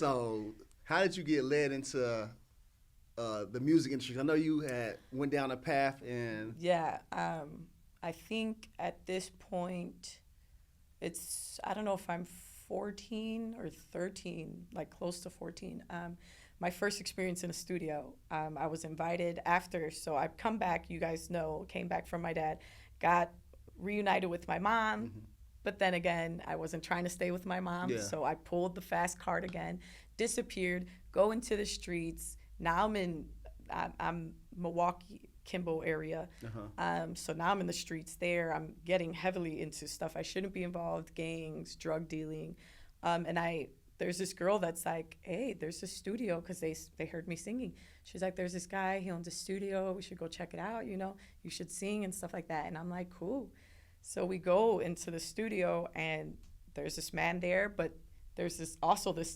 So, how did you get led into the music industry? I know you had went down a path, and Yeah, I think at this point, I don't know if I'm 14 or 13, like close to 14. My first experience in a studio, I was invited after, so I've come back, you guys know, came back from my dad, got reunited with my mom, mhm, but then again, I wasn't trying to stay with my mom, yeah, so I pulled the fast card again, disappeared, go into the streets. Now I'm Milwaukee, Kimball area. uh huh, So now I'm in the streets there. I'm getting heavily into stuff I shouldn't be involved, gangs, drug dealing. And there's this girl that's like, hey, there's a studio because they heard me singing. She's like, there's this guy, he owns a studio. We should go check it out. You should sing and stuff like that. And I'm like, cool. So we go into the studio and there's this man there, but there's this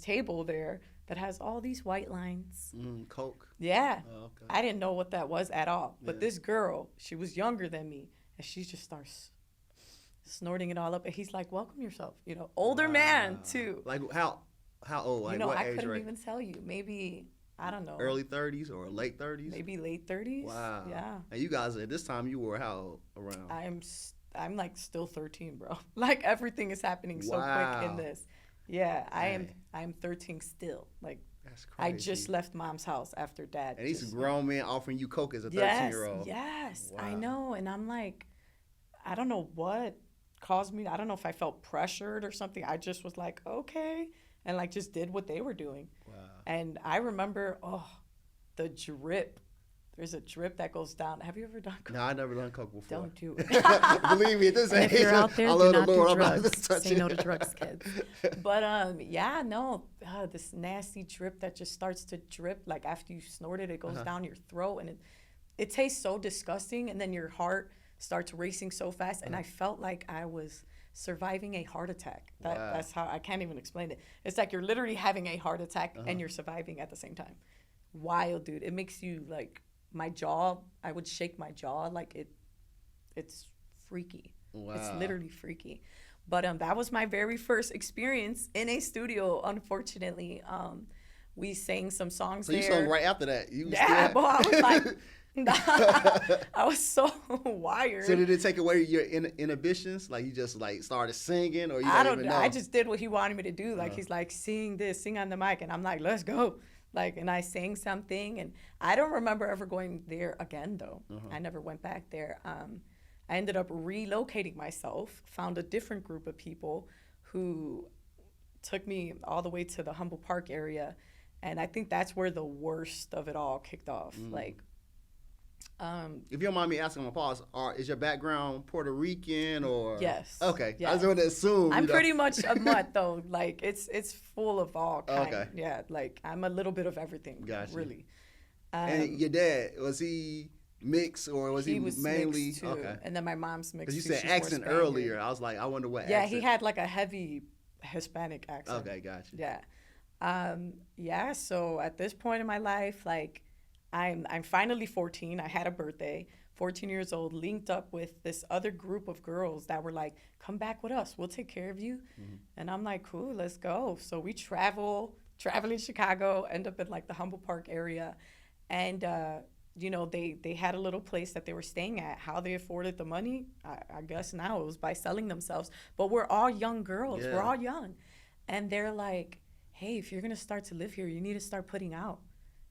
table there that has all these white lines. coke. Yeah. Oh, okay. I didn't know what that was at all. Yeah. But this girl, she was younger than me, and she just starts snorting it all up. And he's like, welcome yourself. Older man, too. Like how old? Like what I age couldn't range? even tell you. Maybe, I don't know, Early 30s or late 30s? maybe late 30s. Wow. Yeah. And you guys at this time you were how old around? I'm like still 13, bro. Like everything is happening so quick in Wow. this. Yeah, Dang. I'm 13 still. Like That's I crazy. just left mom's house after dad. And these just grown men offering you coke as a 13 Yes, year old. yes, I Wow. know. And I'm like, I don't know what caused me. I don't know if I felt pressured or something. I just was like, okay. And like just did what they were doing. Wow. And I remember, the drip. There's a drip that goes down. Have you ever done coke? No, I never done coke before. Don't do it. Believe me, at this And age, if you're out there, I do love the not Lord. do I'm not drugs. to touch Say it. no to drugs, kids. But yeah, no, this nasty drip that just starts to drip. Like after you snort it, it goes Uh-huh. down your throat, and it tastes so disgusting. And then your heart starts racing so fast, and I felt like I was surviving a heart attack. Wow. That's how I can't even explain it. It's like you're literally having a heart attack Uh-huh. and you're surviving at the same time. Wild, dude. It makes you like my jaw. I would shake my jaw like it. It's freaky. It's Wow. literally freaky. But that was my very first experience in a studio. Unfortunately, we sang some songs So you there. sung right after that. You Yeah, still boy, I was like, I was so wired. So did it take away your inhibitions? Like you just like started singing, or you I don't don't even know. know? I just did what he wanted me to do. Like Uh-huh. he's like, sing this, sing on the mic, and I'm like, let's go. Like, and I sang something, and I don't remember ever going there again though. Uh-huh. I never went back there. I ended up relocating myself, found a different group of people who took me all the way to the Humble Park area, and I think that's where the worst of it all kicked off. Like, If you don't mind me asking, my pause, is your background Puerto Rican or? Yes. Okay. I Yes. just want to assume. I'm you know. pretty much a mutt though. Like it's full of all kind. Okay. Yeah, like I'm a little bit of everything. Gotcha. Really. And your dad, was he mixed or was he was mainly? mixed too. Okay. And then my mom's mixed. Because you too. said She's more accent Spaniard. earlier. I was like, I wonder what Yeah, accent. he had like a heavy Hispanic accent. Okay, gotcha. Yeah. Yeah, so at this point in my life, like I'm finally 14. I had a birthday, 14 years old, linked up with this other group of girls that were like, come back with us. We'll take care of you. And I'm like, cool, let's go. So we traveling Chicago, end up in like the Humble Park area. And, they had a little place that they were staying at. How they afforded the money, I guess now it was by selling themselves. But we're all young girls. Yeah. We're all young. And they're like, hey, if you're going to start to live here, you need to start putting out.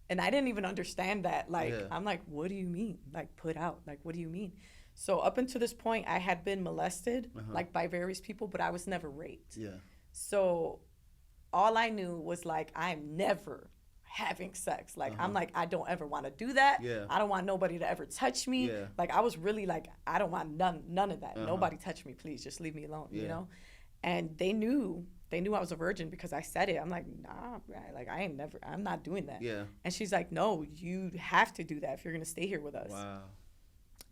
And I didn't even understand that. Like, Yeah. I'm like, what do you mean? Like, put out? Like, what do you mean? So up until this point, I had been molested, like, by various people, but I was never raped. Yeah. So all I knew was, like, I'm never having sex. Like, I'm like, I don't ever want to do that. Yeah. I don't want nobody to ever touch me. Yeah. Like, I was really like, I don't want none of that. Nobody touch me, please. Just leave me alone, you Yeah. know? And they knew I was a virgin because I said it. I'm like, nah, like I'm not doing that. Yeah. And she's like, no, you have to do that if you're gonna stay here with us. Wow.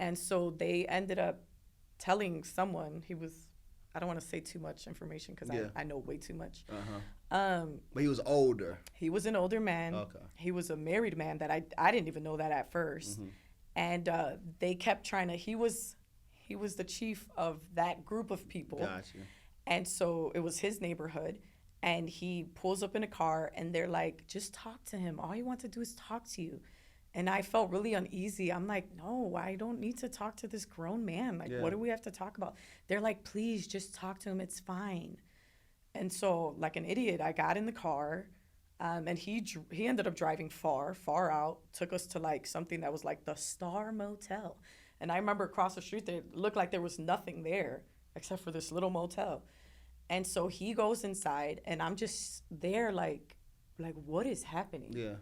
And so they ended up telling someone. I don't want to say too much information because Yeah. I know way too much. But he was older. He was an older man. Okay. He was a married man that I didn't even know that at first. And they kept trying to. He was the chief of that group of people. Gotcha. And so it was his neighborhood. And he pulls up in a car and they're like, just talk to him. All he wants to do is talk to you. And I felt really uneasy. I'm like, no, I don't need to talk to this grown man. Like, what do we have to talk about? They're like, please just talk to him. It's fine. And so, like an idiot, I got in the car, and he ended up driving far out, took us to like something that was like the Star Motel. And I remember across the street, it looked like there was nothing there except for this little motel. And so he goes inside, and I'm just there like what is happening? Yeah.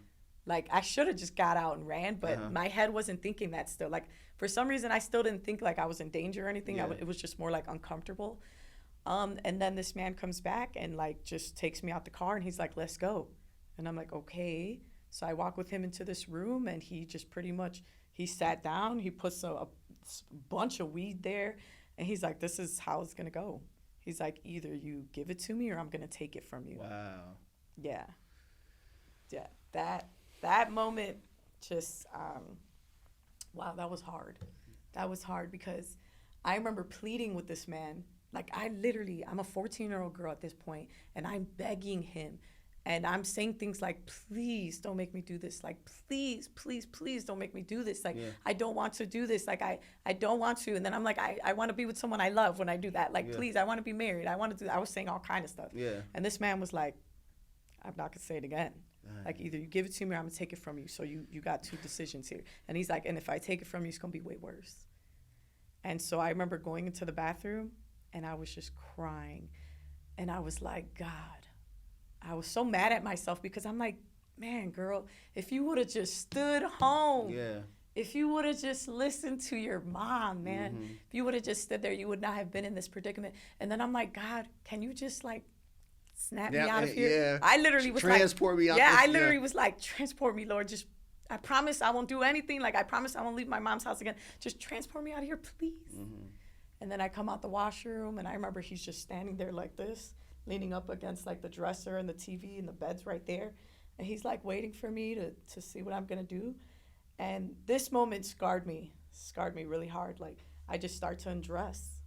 Like, I should have just got out and ran, but my head wasn't thinking that still. Like, for some reason, I still didn't think like I was in danger or anything. Yeah. It was just more like uncomfortable. And then this man comes back and like just takes me out the car, and he's like, let's go. And I'm like, okay. So I walk with him into this room, and he just pretty much, he sat down, he puts a bunch of weed there, and he's like, this is how it's going to go. He's like, either you give it to me or I'm going to take it from you. Wow. Yeah. That moment just, wow, that was hard. That was hard because I remember pleading with this man. Like, I'm a 14-year-old girl at this point, and I'm begging him. And I'm saying things like, please don't make me do this. Like, please, please, please don't make me do this. Like, I don't want to do this. Like, I don't want to. And then I'm like, I want to be with someone I love when I do that. Like, please, I want to be married. I was saying all kind of stuff. Yeah. And this man was like, I'm not going to say it again. Like, either you give it to me or I'm going to take it from you. So you got two decisions here. And he's like, and if I take it from you, it's going to be way worse. And so I remember going into the bathroom, and I was just crying. And I was like, God, I was so mad at myself because I'm like, man, girl, if you would have just stood home, if you would have just listened to your mom, man, if you would have just stood there, you would not have been in this predicament. And then I'm like, God, can you just like snap me out of here? Yeah. I literally was transport me out. Yeah, I literally was like, transport me, Lord. Just, I promise I won't do anything. Like, I promise I won't leave my mom's house again. Just transport me out of here, please. And then I come out the washroom, and I remember he's just standing there like this, leaning up against like the dresser and the TV and the bed's right there. And he's like waiting for me to see what I'm gonna do. And this moment scarred me really hard. Like, I just start to undress.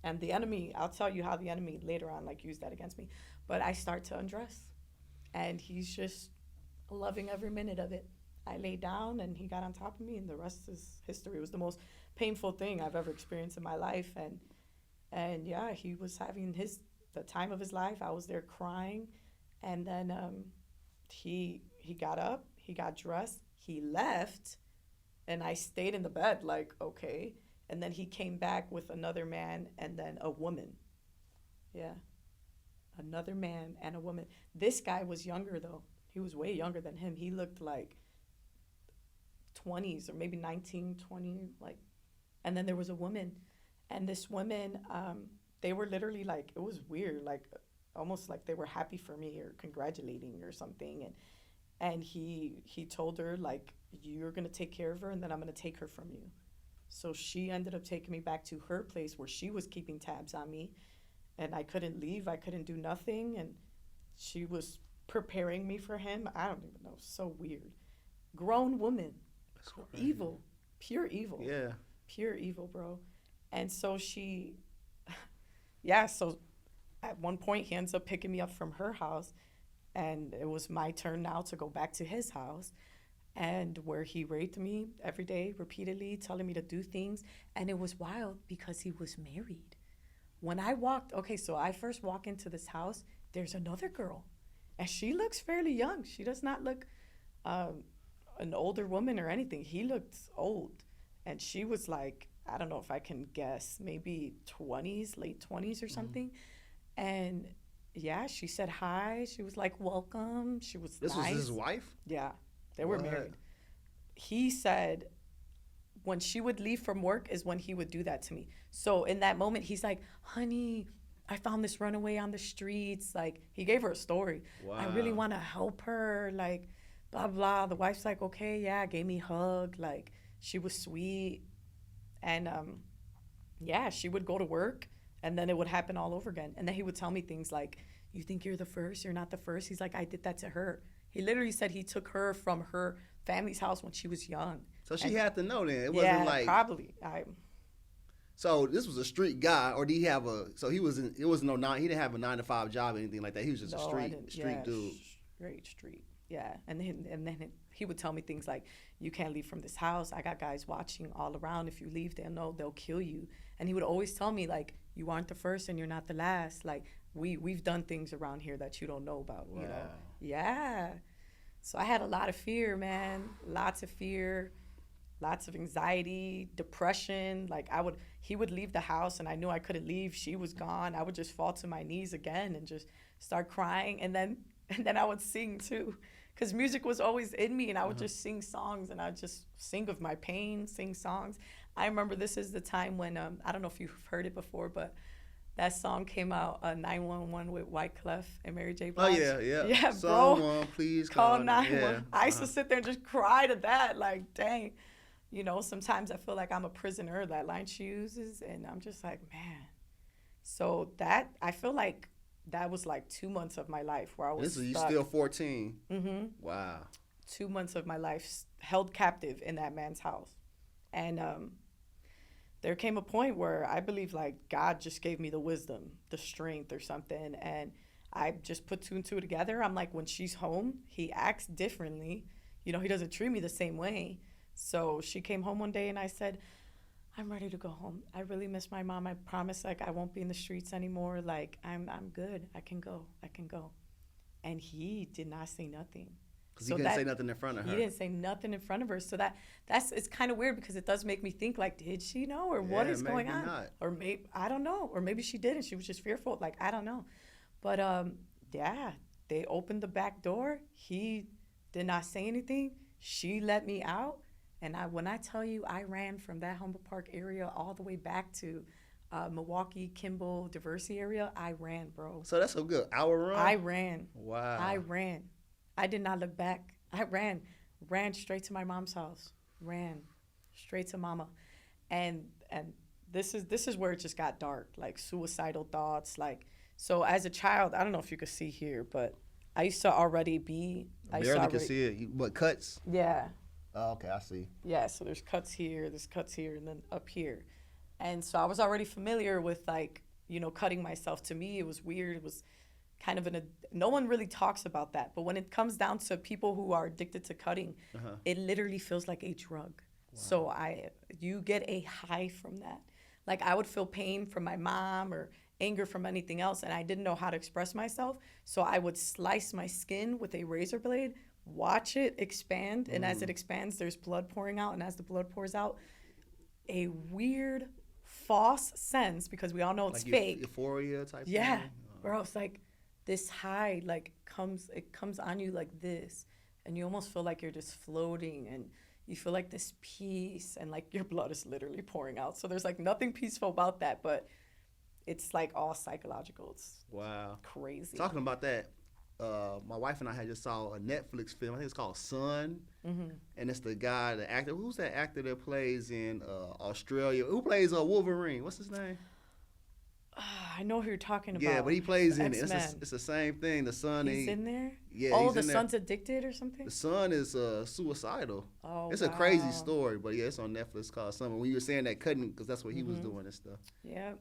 And the enemy, I'll tell you how the enemy later on like used that against me. But I start to undress. And he's just loving every minute of it. I lay down, and he got on top of me, and the rest is history. It was the most painful thing I've ever experienced in my life. And yeah, he was having the time of his life. I was there crying. And then he got up, he got dressed, he left, and I stayed in the bed like, okay. And then he came back with another man and then a woman. Yeah. Another man and a woman. This guy was younger, though. He was way younger than him. He looked like 20s or maybe 19, 20, like. And then there was a woman. And this woman, they were literally like, it was weird, like almost like they were happy for me or congratulating or something. And he told her, like, you're going to take care of her, and then I'm going to take her from you. So she ended up taking me back to her place where she was keeping tabs on me. And I couldn't leave. I couldn't do nothing. And she was preparing me for him. I don't even know. So weird. Grown woman. Evil. Pure evil. Yeah. Pure evil, bro. And so she, yeah, so at one point he ends up picking me up from her house. And it was my turn now to go back to his house. And where he raped me every day, repeatedly, telling me to do things. And it was wild because he was married. When I so I first walk into this house, there's another girl. And she looks fairly young. She does not look an older woman or anything. He looked old. And she was like, I don't know if I can guess, maybe 20s, late 20s or something. And yeah, she said hi. She was like, welcome. She was This nice. was his wife? Yeah, they were married. He said when she would leave from work is when he would do that to me. So in that moment, he's like, honey, I found this runaway on the streets. Like, he gave her a story. Wow. I really want to help her. Like, blah, blah. The wife's like, okay, yeah, gave me a hug. Like, she was sweet. And, yeah, she would go to work, and then it would happen all over again. And then he would tell me things like, you think you're the first? You're not the first? He's like, I did that to her. He literally said he took her from her family's house when she was young. So she had to know then. It wasn't like... probably. So this was a street guy, or did he have a? So he was. It was no nine. He didn't have a 9 to 5 job or anything like that. He was just a No, I didn't. street dude. Straight street. Yeah, and then he would tell me things like, "You can't leave from this house. I got guys watching all around. If you leave, they'll know. They'll kill you." And he would always tell me like, "You aren't the first, and you're not the last. Like we've done things around here that you don't know about. Wow. You know." Yeah. So I had a lot of fear, man. Lots of fear, lots of anxiety, depression. Like he would leave the house and I knew I couldn't leave. She was gone. I would just fall to my knees again and just start crying. And then I would sing too, because music was always in me, and I would just sing songs, and I would just sing of my pain, sing songs. I remember this is the time when, I don't know if you've heard it before, but that song came out, 911 with Wyclef and Mary J. Blige. Oh yeah. Yeah, Someone bro. please Call call 911. Yeah. I used to sit there and just cry to that. Like, dang. You know, sometimes I feel like I'm a prisoner, that line she uses, and I'm just like, man. So I feel like that was like 2 months of my life where I was You stuck. still 14. Mm-hmm. Wow. 2 months of my life held captive in that man's house. And there came a point where I believe like God just gave me the wisdom, the strength or something. And I just put 2 and 2 together. I'm like, when she's home, he acts differently. You know, he doesn't treat me the same way. So she came home one day and I said, I'm ready to go home. I really miss my mom. I promise, like, I won't be in the streets anymore. Like, I'm good. I can go. And he did not say nothing. Because he didn't say nothing in front of her. He didn't say nothing in front of her. So it's kind of weird, because it does make me think, like, did she know, or what is going on? Not. Or maybe, I don't know. Or maybe she didn't. She was just fearful. Like, I don't know. But, yeah, they opened the back door. He did not say anything. She let me out. And when I tell you, I ran from that Humboldt Park area all the way back to Milwaukee, Kimball, Diversey area. I ran, bro. So that's a good hour run? I ran. Wow. I ran. I did not look back. I ran straight to my mom's house. Ran straight to mama. And this is where it just got dark, like suicidal thoughts. Like, so as a child, I don't know if you could see here, but I used to already be. I barely can see it. What, cuts? Yeah. Oh, okay, I see. Yeah, so there's cuts here, and then up here. And so I was already familiar with, like, you know, cutting myself. To me, it was weird. It was kind of no one really talks about that. But when it comes down to people who are addicted to cutting, it literally feels like a drug. Wow. So you get a high from that. Like, I would feel pain from my mom or anger from anything else, and I didn't know how to express myself. So I would slice my skin with a razor blade, watch it expand, and as it expands, there's blood pouring out, and as the blood pours out, a weird false sense, because we all know it's like fake. Euphoria type thing? Yeah, bro, it's like this high, like, comes on you like this, and you almost feel like you're just floating, and you feel like this peace, and like your blood is literally pouring out. So there's like nothing peaceful about that, but it's like all psychological. It's crazy. Talking about that, my wife and I had just saw a Netflix film. I think it's called Son, and it's the guy, the actor. Who's that actor that plays in Australia? Who plays Wolverine? What's his name? I know who you're talking about. Yeah, but he plays in it. X-Men. It's the same thing. The son. He's in there? Yeah. Oh, the son's addicted or something? The son is suicidal. Oh, it's a crazy story, but yeah, it's on Netflix. It's called Son. When you were saying that cutting, because that's what he was doing and stuff. Yeah.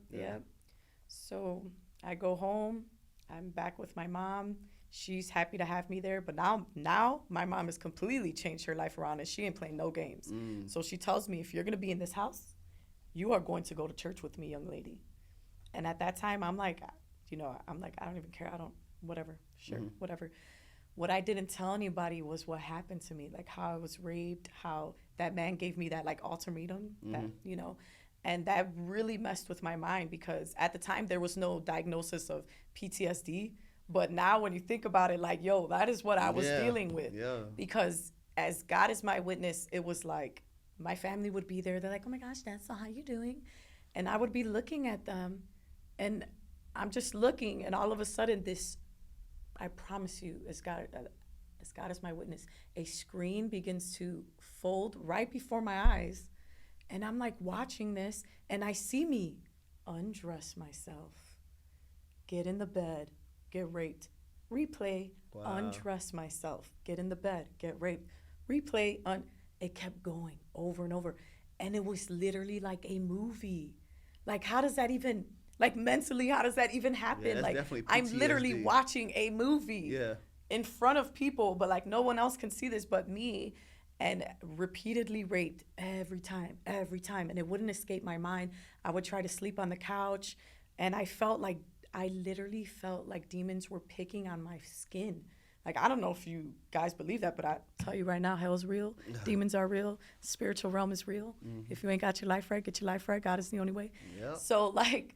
So I go home. I'm back with my mom. She's happy to have me there, but now my mom has completely changed her life around, and she ain't playing no games. So she tells me, if you're gonna be in this house, you are going to go to church with me, young lady. And at that time, I'm like, I don't even care. Whatever, sure, whatever. What I didn't tell anybody was what happened to me, like how I was raped, how that man gave me that like ultimatum, that, you know, and that really messed with my mind, because at the time there was no diagnosis of PTSD. But now when you think about it, like, yo, that is what I was dealing with. Yeah. Because as God is my witness, it was like my family would be there. They're like, oh my gosh, Dad, so how you doing? And I would be looking at them, and I'm just looking, and all of a sudden I promise you, as God is my witness, a screen begins to fold right before my eyes. And I'm like watching this, and I see me undress myself, get in the bed, get raped, replay, undress myself, get in the bed, get raped, replay, it kept going over and over. And it was literally like a movie. Like, how does that even, like, mentally, how does that even happen? Yeah, that's Like, definitely I'm literally PTSD. watching a movie Yeah. in front of people, but like no one else can see this but me, and repeatedly raped every time, every time. And it wouldn't escape my mind. I would try to sleep on the couch, and I literally felt like demons were picking on my skin. Like, I don't know if you guys believe that, but I tell you right now, hell's real. Demons are real. Spiritual realm is real. If you ain't got your life right, get your life right. God is the only way. Yep. So, like,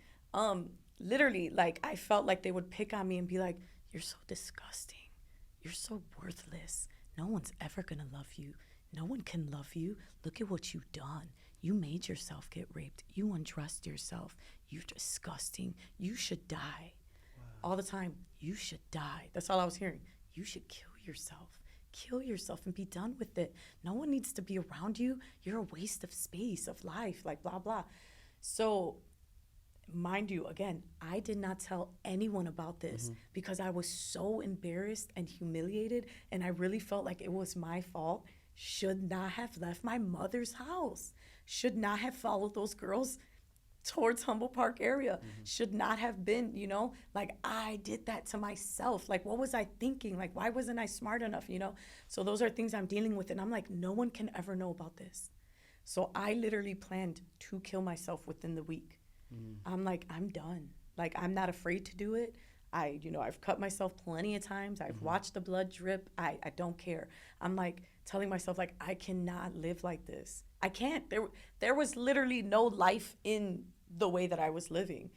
literally, like, I felt like they would pick on me and be like, you're so disgusting. You're so worthless. No one's ever going to love you. No one can love you. Look at what you've done. You made yourself get raped. You undressed yourself. You're disgusting. You should die. Wow. All the time, you should die. That's all I was hearing. You should kill yourself. Kill yourself and be done with it. No one needs to be around you. You're a waste of space, of life, like blah, blah. So, mind you, again, I did not tell anyone about this because I was so embarrassed and humiliated, and I really felt like it was my fault. Should not have left my mother's house. Should not have followed those girls towards Humboldt Park area. Should not have been, like, I did that to myself. Like, what was I thinking? Like, why wasn't I smart enough, So those are things I'm dealing with, and I'm like, no one can ever know about this. So I literally planned to kill myself within the week. I'm like, I'm done. Like, I'm not afraid to do it. I've cut myself plenty of times. I've watched the blood drip. I don't care. I'm like telling myself, like, I cannot live like this. I can't. There was literally no life in the way that I was living.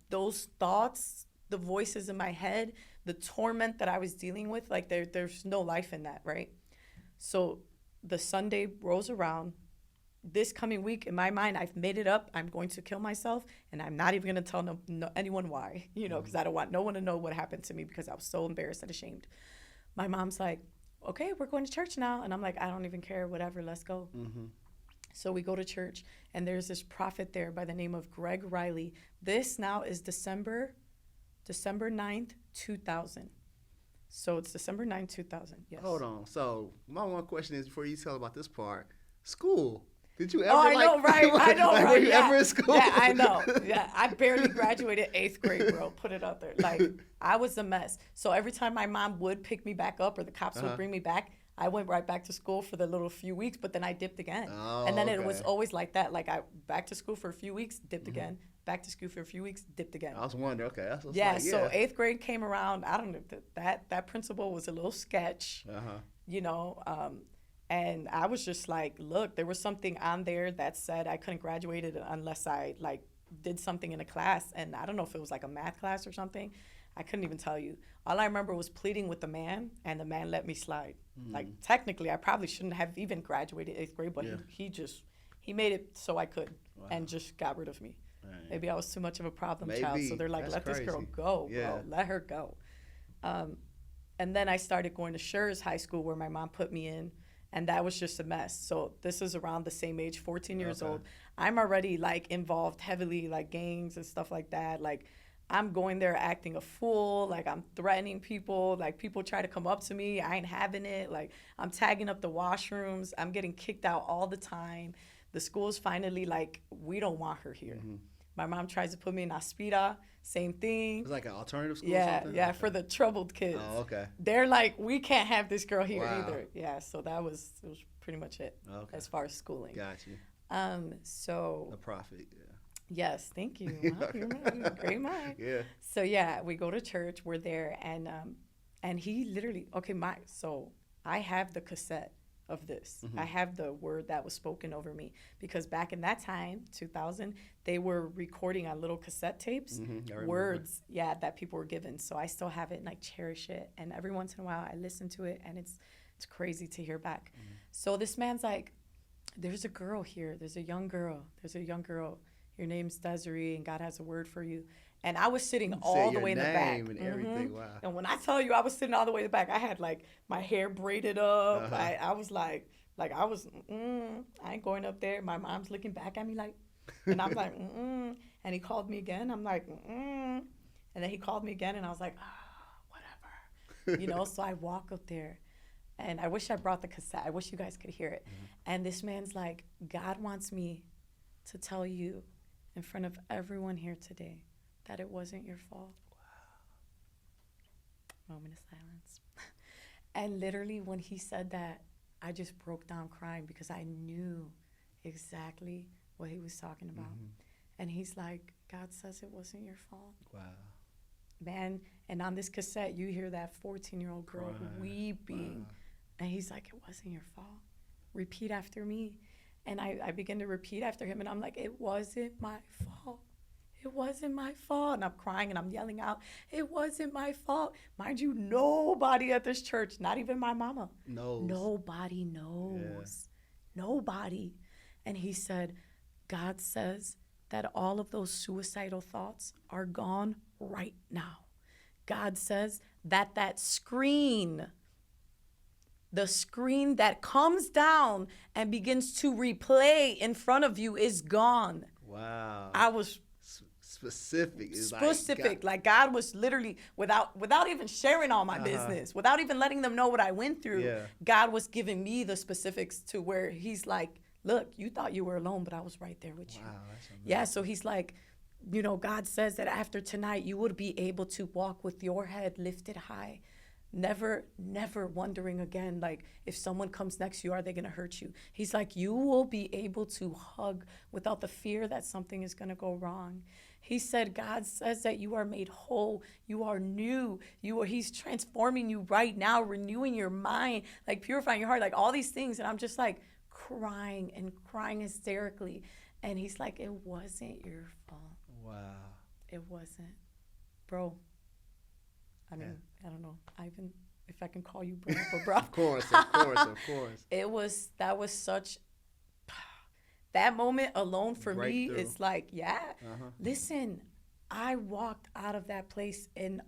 Those thoughts, the voices in my head, the torment that I was dealing with, like, there's no life in that, right? So the Sunday rolls around. This coming week, in my mind, I've made it up. I'm going to kill myself, and I'm not even going to tell anyone why, because I don't want no one to know what happened to me because I was so embarrassed and ashamed. My mom's like, okay, we're going to church now. And I'm like, I don't even care, whatever, let's go. So we go to church, and there's this prophet there by the name of Greg Riley. This now is December 9th, 2000. So it's December 9th, 2000, yes. Hold on. So my one question is, before you tell about this part, school. Did you ever, I know, right? I know, right? Were you ever in school? Yeah, I know. Yeah, I barely graduated 8th grade, bro. Put it out there. Like, I was a mess. So every time my mom would pick me back up or the cops would bring me back, I went right back to school for the little few weeks, but then I dipped again. And then it was always like that. Like, I back to school for a few weeks, dipped again. Back to school for a few weeks, dipped again. I was wondering, okay. That's so 8th grade came around. I don't know, that principal was a little sketch, and I was just like, look, there was something on there that said I couldn't graduate it unless I, like, did something in a class. And I don't know if it was like a math class or something. I couldn't even tell you. All I remember was pleading with the man, and the man let me slide. Like, technically, I probably shouldn't have even graduated 8th grade, but he made it so I could and just got rid of me. Right. Maybe I was too much of a problem child. So they're like, let this girl go, bro. Let her go. And then I started going to Schurz High School, where my mom put me in. And that was just a mess. So this is around the same age, 14 years old. I'm already, like, involved heavily, like, gangs and stuff like that. Like, I'm going there acting a fool. Like, I'm threatening people. Like, people try to come up to me. I ain't having it. Like, I'm tagging up the washrooms. I'm getting kicked out all the time. The school's finally like, we don't want her here. My mom tries to put me in Aspira. Same thing. It's like an alternative school Yeah, or something? yeah, for the troubled kids. Oh, okay. They're like, we can't have this girl here either. Yeah, so it was pretty much it as far as schooling. Got you. So. A prophet, yeah. Yes, thank you. Wow, you're great mind. Yeah. So yeah, we go to church. We're there, and he literally so I have the cassette of this. I have the word that was spoken over me, because back in that time, 2000, they were recording on little cassette tapes words, that people were given. So I still have it and I cherish it. And every once in a while, I listen to it, and it's crazy to hear back. So this man's like, "There's a girl here. There's a young girl. Your name's Desiree, and God has a word for you." And I was sitting all the way in the back. And everything, wow. And when I tell you I was sitting all the way in the back, I had, like, my hair braided up. I was I ain't going up there. My mom's looking back at me like, and I'm like, And he called me again. I'm like, And then he called me again, and I was like, whatever. So I walk up there, and I wish I brought the cassette. I wish you guys could hear it. And this man's like, God wants me to tell you in front of everyone here today that it wasn't your fault. Wow. Moment of silence. And literally when he said that, I just broke down crying because I knew exactly what he was talking about. And he's like, God says it wasn't your fault. Wow. Man, and on this cassette, you hear that 14-year-old girl weeping. Wow. And he's like, it wasn't your fault. Repeat after me. And I begin to repeat after him, and I'm like, it wasn't my fault. It wasn't my fault. And I'm crying, and I'm yelling out, it wasn't my fault. Mind you, nobody at this church, not even my mama, nobody knows. Yeah. Nobody. And he said, God says that all of those suicidal thoughts are gone right now. God says that that screen, the screen that comes down and begins to replay in front of you is gone. Wow. I was specific. Like God was literally, without even sharing all my business, without even letting them know what I went through, God was giving me the specifics to where he's like, look, you thought you were alone, but I was right there with you. Wow, that's amazing. Yeah, so he's like, you know, God says that after tonight, you would be able to walk with your head lifted high. Never wondering again, like, if someone comes next to you, are they going to hurt you? He's like, you will be able to hug without the fear that something is going to go wrong. He said, God says that you are made whole. You are new. He's transforming you right now, renewing your mind, like purifying your heart, like all these things. And I'm just like crying hysterically. And he's like, it wasn't your fault. Wow. It wasn't. Bro. I mean, I don't know, Ivan, if I can call you bro, but bro. Of course. That was such, that moment alone for me, it's like, listen, I walked out of that place and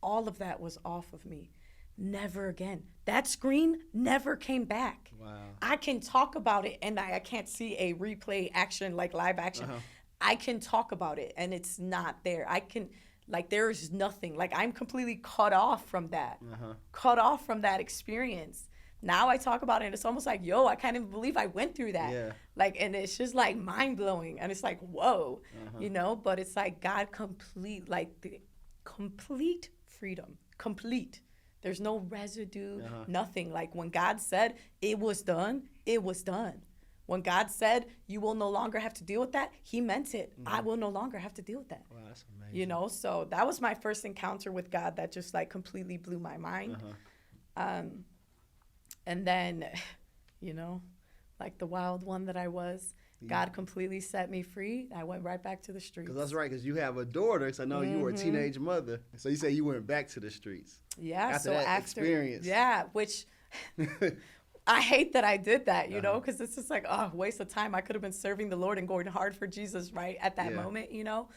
all of that was off of me. Never again. That screen never came back. Wow. I can talk about it and I can't see a replay action, like live action. I can talk about it and it's not there. Like, there's nothing. Like, I'm completely cut off from that. Cut off from that experience. Now I talk about it, and it's almost like, yo, I can't even believe I went through that. Yeah. Like, and it's just, like, mind-blowing. And it's like, whoa, you know? But it's like God the complete freedom. Complete. There's no residue, nothing. Like, when God said it was done, it was done. When God said, you will no longer have to deal with that, he meant it. I will no longer have to deal with that. Wow, that's amazing. You know, so that was my first encounter with God that just, like, completely blew my mind. And then, you know, like the wild one that I was, God completely set me free. I went right back to the streets. Because that's right, because you have a daughter, so I know you were a teenage mother. So you say you went back to the streets. Yeah. After that experience. Yeah, which... I hate that I did that, you know, because it's just like, oh, waste of time. I could have been serving the Lord and going hard for Jesus right at that moment, you know.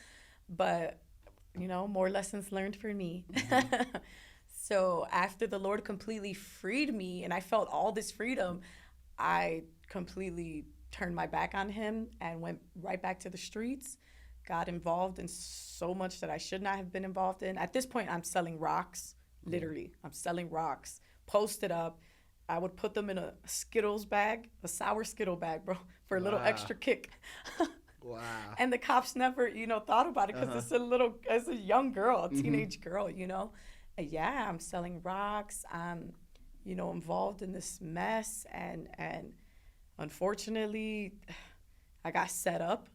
But, you know, more lessons learned for me. So after the Lord completely freed me and I felt all this freedom, I completely turned my back on him and went right back to the streets, got involved in so much that I should not have been involved in. At this point, I'm selling rocks, literally. I'm selling rocks, posted up. I would put them in a Skittles bag, a sour Skittle bag, bro, for a little extra kick. Wow. And the cops never, you know, thought about it because it's a young girl, a teenage girl, you know. And yeah, I'm selling rocks. I'm, you know, involved in this mess. And unfortunately, I got set up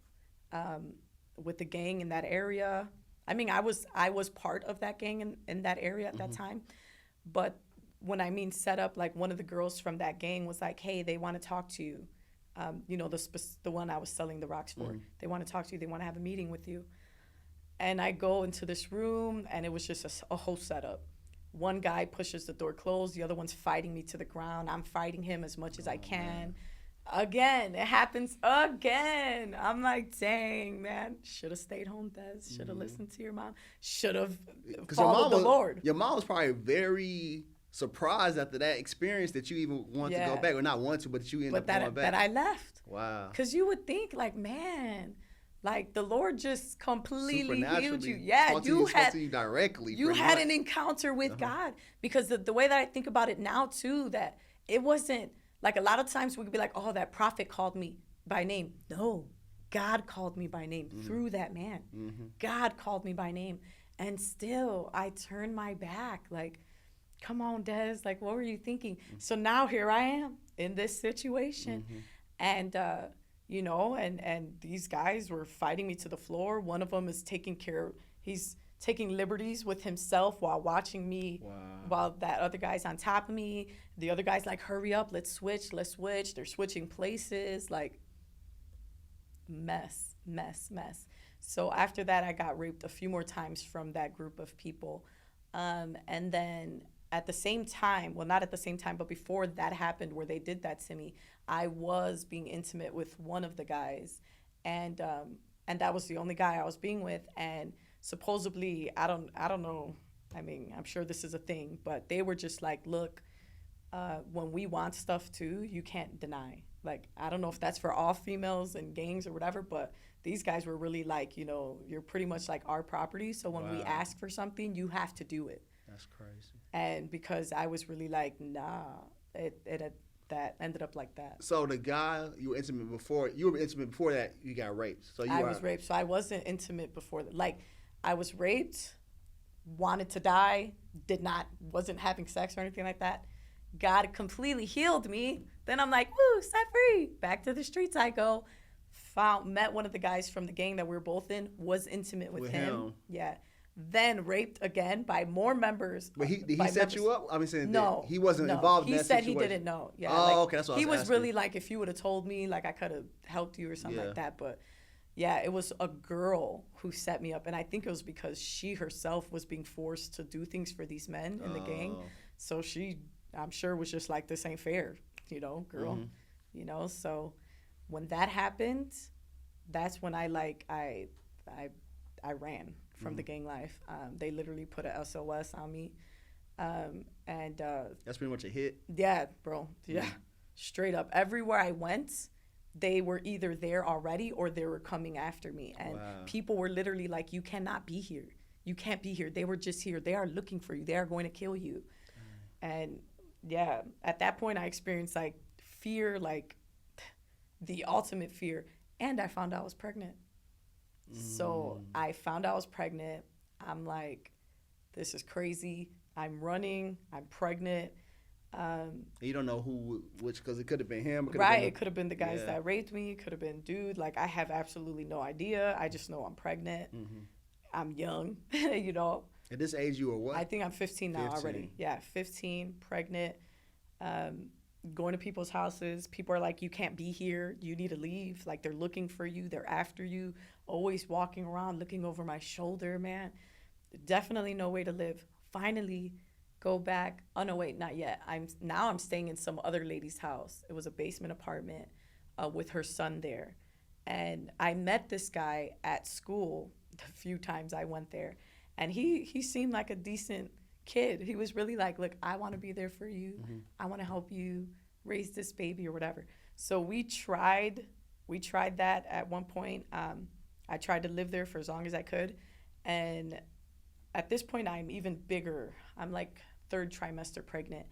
with the gang in that area. I mean, I was part of that gang in that area at that time. But when I mean set up, like one of the girls from that gang was like, hey, they want to talk to you. You know, the one I was selling the rocks for. They want to talk to you. They want to have a meeting with you. And I go into this room, and it was just a whole setup. One guy pushes the door closed. The other one's fighting me to the ground. I'm fighting him as much as I can. Man. Again, it happens again. I'm like, dang, man. Should have stayed home, Des. Should have listened to your mom. Should have followed the Lord. Your mom was probably very... surprised after that experience that you even want to go back, or not want to, but you ended up going back. But I left. Wow. Because you would think, like, man, like the Lord just completely healed you. Yeah, you had you directly. You had an encounter with God, because the way that I think about it now too, that it wasn't like a lot of times we could be like, oh, that prophet called me by name. No, God called me by name through that man. God called me by name. And still, I turned my back. Like, come on, Des. Like, what were you thinking? So now here I am in this situation. And, you know, and these guys were fighting me to the floor. One of them is he's taking liberties with himself while watching me, while that other guy's on top of me. The other guy's like, hurry up, let's switch. They're switching places, like mess. So after that, I got raped a few more times from that group of people. And then at the same time, well, not at the same time, but before that happened where they did that to me, I was being intimate with one of the guys. And that was the only guy I was being with. And supposedly, I don't know. I mean, I'm sure this is a thing, but they were just like, look, when we want stuff too, you can't deny. Like, I don't know if that's for all females and gangs or whatever, but these guys were really like, you know, you're pretty much like our property. So when we ask for something, you have to do it. That's crazy. And because I was really like, nah, that ended up like that. So the guy you were intimate before that you got raped. So I was raped. So I wasn't intimate before that. Like, I was raped, wanted to die, wasn't having sex or anything like that. God completely healed me. Then I'm like, woo, set free. Back to the streets I go. Met one of the guys from the gang that we were both in, was intimate with him. Yeah. Then raped again by more members. But did he set you up? I mean, saying no, he wasn't involved in that situation. He said he didn't know. Yeah. Oh, like, okay. That's what he I was was really like, if you would have told me, like I could have helped you or something like that. But yeah, it was a girl who set me up. And I think it was because she herself was being forced to do things for these men in the gang. So she, I'm sure, was just like, this ain't fair, you know, girl. You know, so when that happened, that's when I ran from the gang life. They literally put a SOS on me. And that's pretty much a hit. Yeah, bro. Yeah. Straight up. Everywhere I went, they were either there already or they were coming after me. And people were literally like, you cannot be here. You can't be here. They were just here. They are looking for you. They are going to kill you. And yeah, at that point I experienced like fear, like the ultimate fear. And I found out I was pregnant. So I found out I was pregnant. I'm like, this is crazy. I'm running. I'm pregnant. You don't know which, because it could have been him. It could have been the guys that raped me. It could have been dude. Like, I have absolutely no idea. I just know I'm pregnant. I'm young, you know. At this age, you were what? I think I'm 15 now already. Yeah, 15, pregnant, going to people's houses. People are like, you can't be here. You need to leave. Like, they're looking for you. They're after you. Always walking around, looking over my shoulder, man. Definitely no way to live. Finally, go back. Oh, no, wait, not yet. I'm staying in some other lady's house. It was a basement apartment with her son there. And I met this guy at school the few times I went there. And he seemed like a decent kid. He was really like, look, I want to be there for you. I want to help you raise this baby or whatever. So we tried that at one point. I tried to live there for as long as I could. And at this point, I'm even bigger. I'm like 3rd trimester pregnant.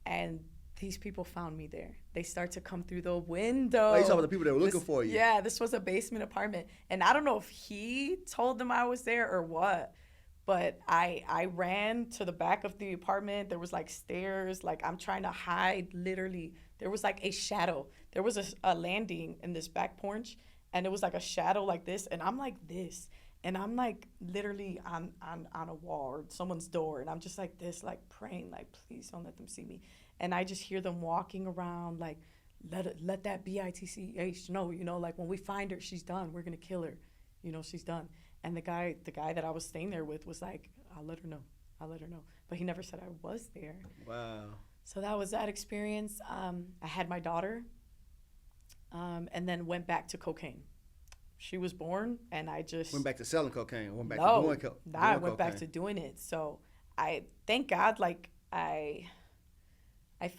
And these people found me there. They start to come through the window. Oh, you talking about the people that were looking for you? Yeah, this was a basement apartment. And I don't know if he told them I was there or what, but I ran to the back of the apartment. There was like stairs. Like, I'm trying to hide, literally. There was like a shadow. There was a landing in this back porch, and it was like a shadow like this. And I'm like this. And I'm like literally on a wall or someone's door. And I'm just like this, like praying, like, please don't let them see me. And I just hear them walking around like, let that bitch know, you know, like when we find her, she's done. We're going to kill her. You know, she's done. And the guy that I was staying there with was like, I'll let her know. But he never said I was there. Wow. So that was that experience. I had my daughter and then went back to cocaine. She was born, and I just... Went back to selling cocaine. Went back to doing cocaine. I went back to doing it. So I, thank God, like, I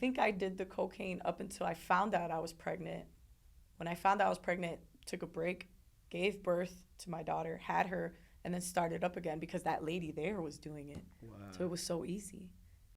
think I did the cocaine up until I found out I was pregnant. When I found out I was pregnant, took a break, gave birth to my daughter, had her, and then started up again because that lady there was doing it. Wow. So it was so easy.